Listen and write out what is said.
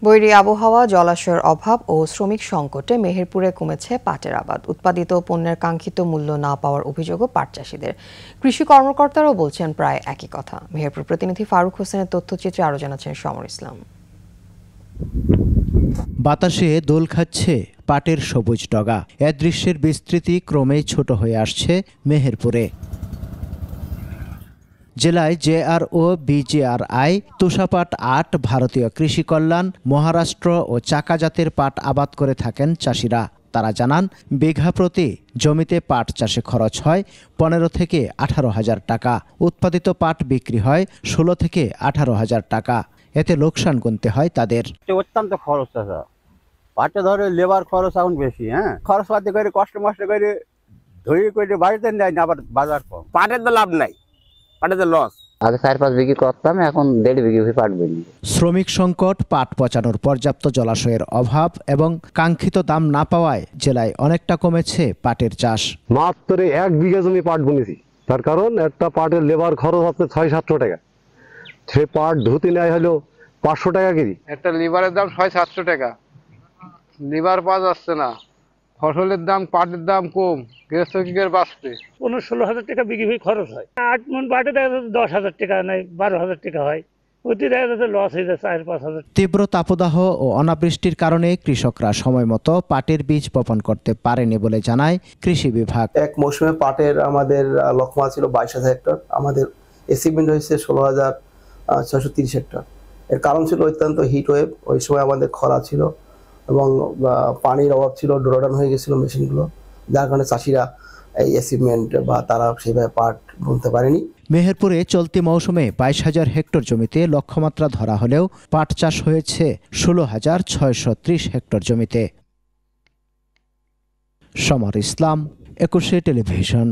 বৈরী আবহাওয়া, জলাশয়ের অভাব ও শ্রমিক সংকটে মেহেরপুরে কমেছে পাটের আবাদ। উৎপাদিত পণ্যের কাঙ্ক্ষিত মূল্য না পাওয়ার অভিযোগও পাট চাষিদের। কৃষি কর্মকর্তারাও বলছেন প্রায় একই কথা। মেহেরপুর প্রতিনিধি ফারুক হোসেনের তথ্যচিত্রে আরও জানাচ্ছেন সমর ইসলাম। বাতাসে দোল খাচ্ছে পাটের সবুজ ডগা। এ দৃশ্যের বিস্তৃতি ক্রমেই ছোট হয়ে আসছে মেহেরপুরে। জেলায় জেআরও, বিজিআরআই, তোষাপাট ৮, ভারতীয় কৃষি কল্যাণ, মহারাষ্ট্র ও চাকা জাতের পাট আবাদ করে থাকেন চাষিরা। তারা জানান, বিঘা প্রতি জমিতে পাট চাষে খরচ হয় ১৫ থেকে ১৮ হাজার টাকা। উৎপাদিত পাট বিক্রি হয় ১৬ থেকে ১৮ হাজার টাকা। এতে লোকসান গুনতে হয় তাদের। অত্যন্ত খরচ আছে পাটে, ধরে লেবার খরচ এখন বেশি। খরচ পাতি করে কষ্ট মষ্ট করে ধরে করে বাড়িতে নেয় না, আবার বাজার কম। পাটের তো লাভ নাই, পাটের তো লস। আগে ৪-৫ বিঘি করতাম, এখন ১.৫ বিঘি পাট বেরিয়ে। শ্রমিক সংকট, পাট পচানোর পর্যাপ্ত জলাশয়ের অভাব এবং কাঙ্ক্ষিত দাম না পাওয়ায় জেলায় অনেকটা কমেছে পাটের চাষ। মাত্র ১ বিঘা জমি পাট বুনেছি, তার কারণ একটা পাটের লেবার খরচ হচ্ছে ৬০০-৭০০ টাকা। সে পাট ধুতে নেয় হলো ৫০০ টাকা কেজি। একটা লিভারের দাম ৬০০-৭০০ টাকা, লিভার পাওয়া যাচ্ছে না। ফসলের দাম, পাটের দাম কম, গৃহস্থ কি করে বাঁচবে? ১৫-১৬ হাজার টাকা বিঘি খরচ হয়। ৮ মণ পাটে দেখা যাচ্ছে ১০ হাজার টাকা, নাই ১২ হাজার টাকা হয়। অতি দেখা যাচ্ছে লস হয়ে যাচ্ছে ৪-৫ হাজার। তীব্র তাপদাহ ও অনাবৃষ্টির কারণে কৃষকরা সময় মতো পাটের বীজ বপন করতে পারেনি বলে জানায় কৃষি বিভাগ। এক মৌসুমে পাটের আমাদের লক্ষ্যমাত্রা ছিল ২২,০০০ হেক্টর, আমাদের অ্যাচিভমেন্ট হয়েছে ১৬,৬৩০ হেক্টর। এর কারণ ছিল অত্যন্ত হিট ওয়েভ। ওই সময় আমাদের খরা ছিল এবং পানির অভাব ছিল, ড্রোডাউন হয়ে গেছিল মেশিনগুলো, যার কারণে চাষিরা এই অ্যাচিভমেন্ট বা তারা সেইভাবে পাট বুনতে পারেনি। মেহেরপুরে চলতি মৌসুমে ২২,০০০ হেক্টর জমিতে লক্ষ্যমাত্রা ধরা হলেও পাট চাষ হয়েছে ১৬,৬৩০ হেক্টর জমিতে। সমর ইসলাম, ২১ টেলিভিশন।